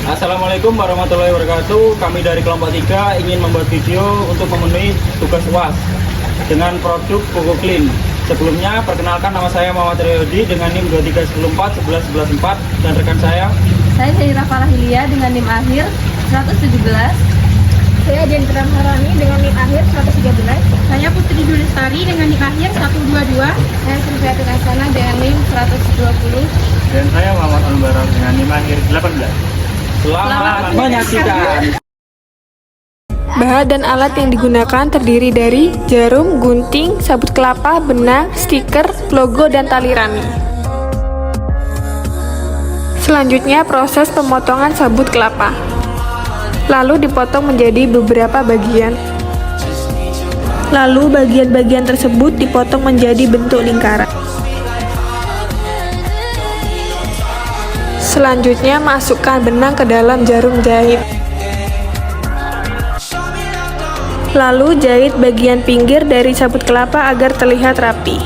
Assalamualaikum warahmatullahi wabarakatuh. Kami dari kelompok 3 ingin membuat video untuk memenuhi tugas UAS dengan produk Koko Clean. Sebelumnya, perkenalkan nama saya Muhammad Riyodi dengan NIM 2314114 dan rekan saya. Saya Zaira Farahilia dengan NIM akhir 117. Saya Dendra Harani dengan NIM akhir 113. Saya Putri Dulistari dengan NIM akhir 122. Saya Sylvia Tunasana dengan NIM 120. Dan saya Muhammad Al-Barang dengan NIM akhir 18. Selamat menyaksikan. Bahan dan alat yang digunakan terdiri dari jarum, gunting, sabut kelapa, benang, stiker, logo, dan tali rami. Selanjutnya proses pemotongan sabut kelapa. Lalu dipotong menjadi beberapa bagian. Lalu bagian-bagian tersebut dipotong menjadi bentuk lingkaran. Selanjutnya masukkan benang ke dalam jarum jahit. Lalu jahit bagian pinggir dari sabut kelapa agar terlihat rapi.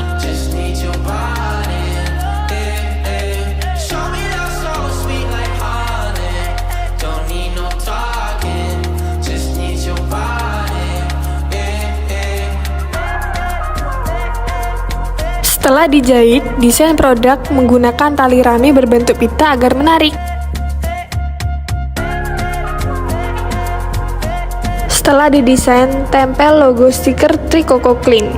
Setelah dijahit, desain produk menggunakan tali rami berbentuk pita agar menarik. Setelah didesain, tempel logo stiker Tri Koko Clean.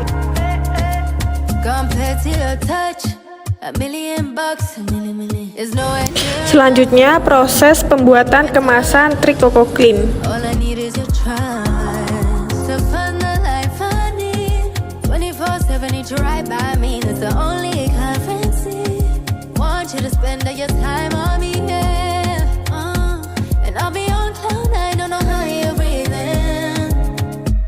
Selanjutnya, proses pembuatan kemasan Tri Koko Clean.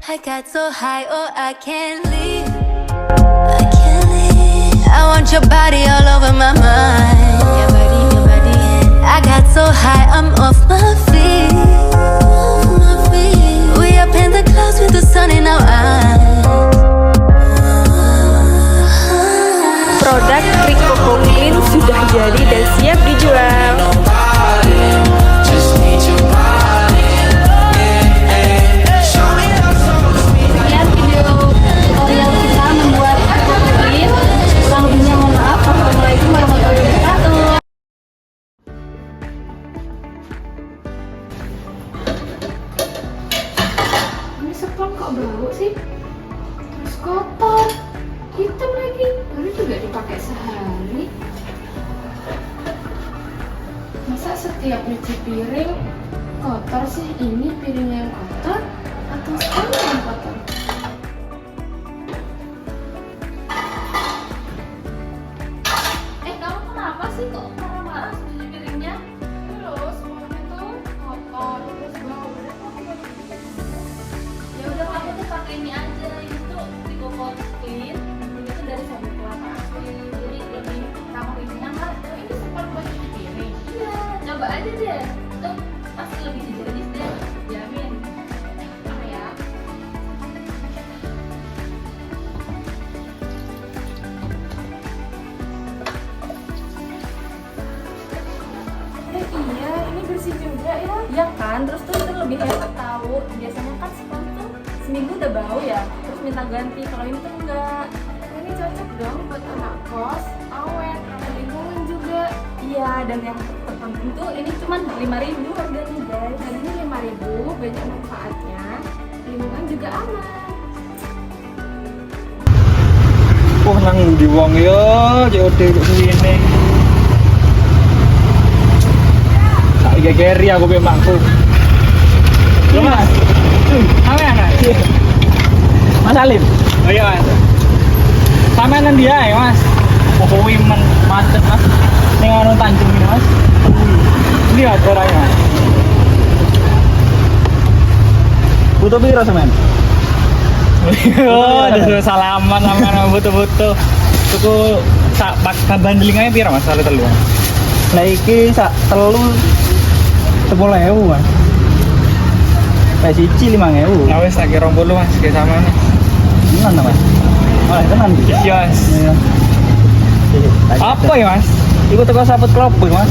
I got so high, oh I can't leave. I can't leave. I want your body all over my mind. Your body, your body. I got so high, I'm off my feet. Off my feet. We up in the clouds with the sun in our eyes. Produk Tri Koko Clean sudah jadi dan siap dijual. Kok bau sih? Terus kotor, hitam lagi, baru juga dipakai sehari. Masa setiap nyuci piring kotor sih? Ini piringnya yang kotor atau stolnya yang kotor? Kamu kenapa sih kok marah-marah cuci piringnya? Terus semuanya tuh kotor, terus bau. Ya udah, kamu tuh pakai ini aja. Ini tuh Tri Koko Clean. Ini tuh dari sabut kelapa asli, jadi lebih ramah isinya kan. Ini sempat buat cuci piring. Iya, coba aja deh. Tuh pasti lebih higienis deh, jamin. Apa ya? Iya, ini bersih juga ya. Iya kan, terus tuh itu lebih hemat tahu. Biasanya kan spons tuh seminggu udah bau ya, terus minta ganti. Kalau ini tuh enggak. Ini cocok dong buat anak kos, awet, ramah lingkungan juga. Iya, dan yang terpenting tuh ini cuma 5.000 harganya guys. Dan ini 5.000, banyak manfaatnya, lingkungan juga aman. Oh, nang di wong ya, COD kok ini. Tak gegeri aku pe makku. Yo Mas. Anak. Mas Alim. Oh iya Mas. Sampean dia ya Mas. Pokoknya macet Mas. Ning anu Tanjung ini Mas. Lihat orangnya Mas. Butuh piro sampean? Oh, udah salaman sama butuh-butuh. Tuku sak bandelingane piro Mas? Sale telu. Lah iki sak telu 10.000 Mas. Kayak siji 5.000. Nah wis tak kira 20 Mas, kayak sama nih. Tenan Mas. Oh, tenan. Iya Mas. Apa ya Mas? Iku teko sabut klop Mas.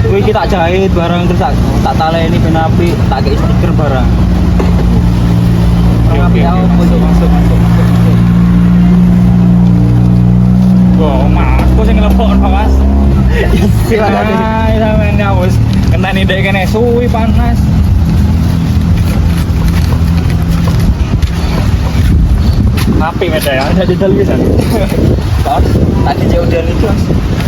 Wih kita jahit barang terus tak taleni ben apik, tak kei stiker barang. Oke, masuk. Wah, Mas, kok sing ngelepon, Mas? Silakan. Ya men ya wis ngenteni dek kene suwi panas. Api meda ya, ada di television. Kan tadi jauh dan itu,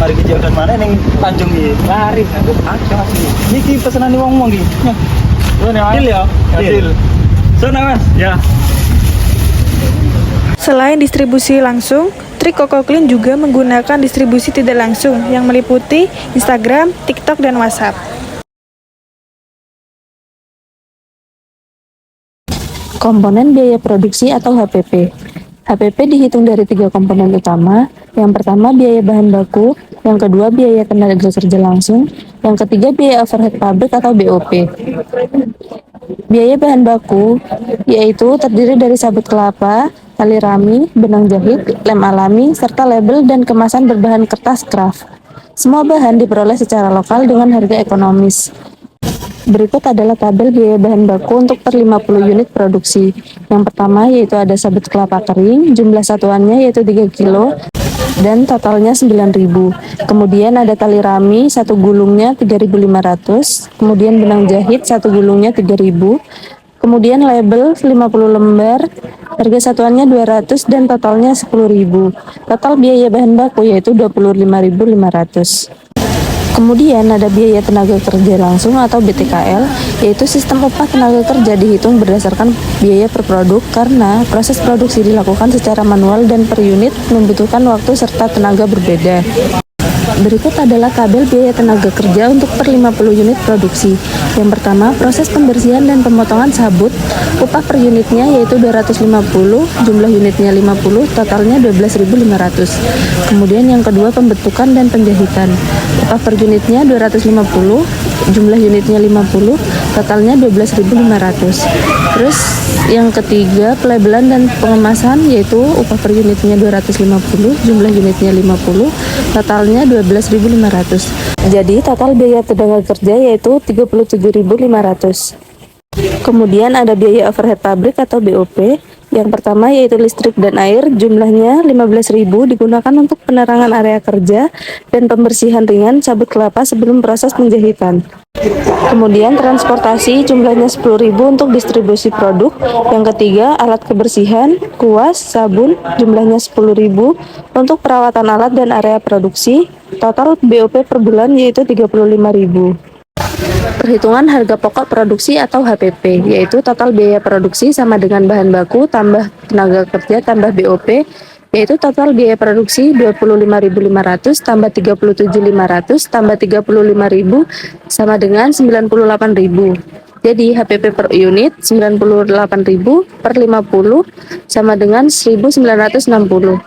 mari ke jauh dan mana ning Tanjung iki. Lari aku ada Mas. Niki pesanan wong-wong iki. Yo ya. Deal ya. Deal. Sana Mas, ya. Selain distribusi langsung, Trik Koko Clean juga menggunakan distribusi tidak langsung yang meliputi Instagram, TikTok, dan WhatsApp. Komponen biaya produksi atau HPP. HPP dihitung dari 3 komponen utama. Yang pertama biaya bahan baku, yang kedua biaya tenaga kerja langsung, yang ketiga biaya overhead pabrik atau BOP. Biaya bahan baku yaitu terdiri dari sabut kelapa, tali rami, benang jahit, lem alami, serta label dan kemasan berbahan kertas kraft. Semua bahan diperoleh secara lokal dengan harga ekonomis. Berikut adalah tabel biaya bahan baku untuk per 50 unit produksi. Yang pertama yaitu ada sabut kelapa kering, jumlah satuannya yaitu 3 kilo dan totalnya 9.000. Kemudian ada tali rami, 1 gulungnya 3.500. Kemudian benang jahit, 1 gulungnya 3.000. Kemudian label 50 lembar, harga satuannya 200 dan totalnya 10.000. Total biaya bahan baku yaitu 25.500. Kemudian ada biaya tenaga kerja langsung atau BTKL, yaitu sistem upah tenaga kerja dihitung berdasarkan biaya per produk karena proses produksi dilakukan secara manual dan per unit membutuhkan waktu serta tenaga berbeda. Berikut adalah tabel biaya tenaga kerja untuk per 50 unit produksi. Yang pertama, proses pembersihan dan pemotongan sabut, upah per unitnya yaitu 250, jumlah unitnya 50, totalnya 12.500. Kemudian yang kedua, pembentukan dan penjahitan. Upah per unitnya 250, jumlah unitnya 50, totalnya 12.500. Terus yang ketiga, pelabelan dan pengemasan yaitu upah per unitnya 250, jumlah unitnya 50, totalnya 12.500. Jadi total biaya tenaga kerja yaitu 37.500. Kemudian ada biaya overhead pabrik atau BOP. Yang pertama yaitu listrik dan air, jumlahnya 15.000 digunakan untuk penerangan area kerja dan pembersihan ringan sabut kelapa sebelum proses penjahitan. Kemudian transportasi jumlahnya 10.000 untuk distribusi produk. Yang ketiga alat kebersihan, kuas, sabun jumlahnya 10.000 untuk perawatan alat dan area produksi. Total BOP per bulan yaitu 35.000. Perhitungan harga pokok produksi atau HPP, yaitu total biaya produksi sama dengan bahan baku tambah tenaga kerja tambah BOP, yaitu total biaya produksi 25.500 tambah 37.500 tambah 35.000 sama dengan 98.000. Jadi HPP per unit 98.000 per 50 sama dengan 1.960.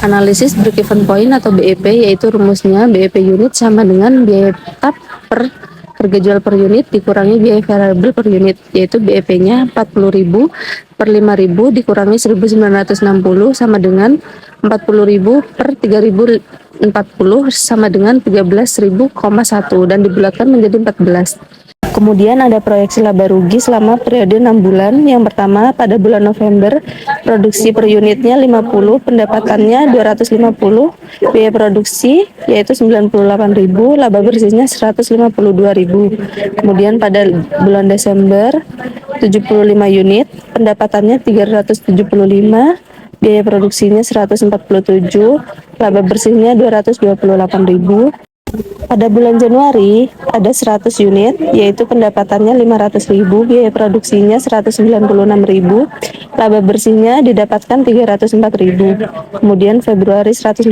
Analisis break-even point atau BEP, yaitu rumusnya BEP unit sama dengan biaya tetap per harga jual per unit dikurangi biaya variabel per unit, yaitu BEP-nya 40.000 per 5.000 dikurangi 1.960 sama dengan 40.000 per 3.040 sama dengan 13.000,1 dan dibulatkan menjadi 14. Kemudian ada proyeksi laba rugi selama periode 6 bulan. Yang pertama pada bulan November, produksi per unitnya 50, pendapatannya 250, biaya produksi yaitu 98.000, laba bersihnya 152.000. Kemudian pada bulan Desember 75 unit, pendapatannya 375, biaya produksinya 147, laba bersihnya 228.000. Pada bulan Januari ada 100 unit, yaitu pendapatannya 500.000, biaya produksinya 196.000, laba bersihnya didapatkan 304.000. Kemudian Februari 150,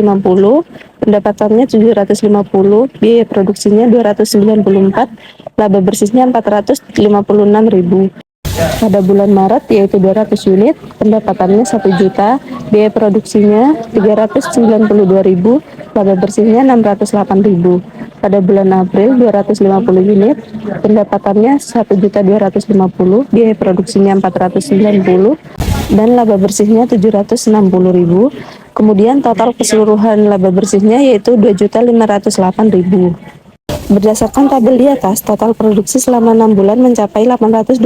pendapatannya 750, biaya produksinya 294, laba bersihnya 456.000. Pada bulan Maret yaitu 200 unit, pendapatannya 1 juta, biaya produksinya 392.000, laba bersihnya 608.000. Pada bulan April 250 unit, pendapatannya 1.250.000, biaya produksinya 490 dan laba bersihnya 760.000. Kemudian total keseluruhan laba bersihnya yaitu 2.508.000. Berdasarkan tabel di atas, total produksi selama 6 bulan mencapai 825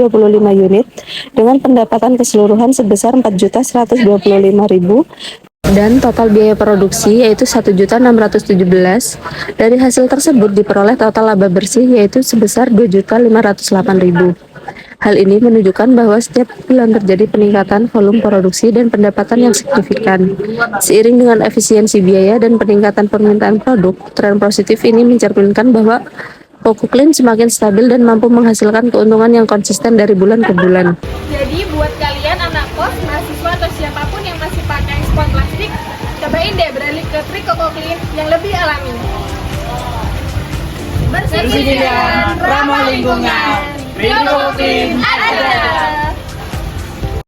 unit dengan pendapatan keseluruhan sebesar 4.125.000 dan total biaya produksi yaitu 1.617. Dari hasil tersebut diperoleh total laba bersih yaitu sebesar 2.508.000. Hal ini menunjukkan bahwa setiap bulan terjadi peningkatan volume produksi dan pendapatan yang signifikan. Seiring dengan efisiensi biaya dan peningkatan permintaan produk, tren positif ini mencerminkan bahwa Poku Clean semakin stabil dan mampu menghasilkan keuntungan yang konsisten dari bulan ke bulan. Jadi buat kalian anak kos, mahasiswa atau siapapun yang masih pakai spons plastik, cobain deh beralih ke trik Poku Clean yang lebih alami. Bersih dan ramah lingkungan. Poku Clean ada.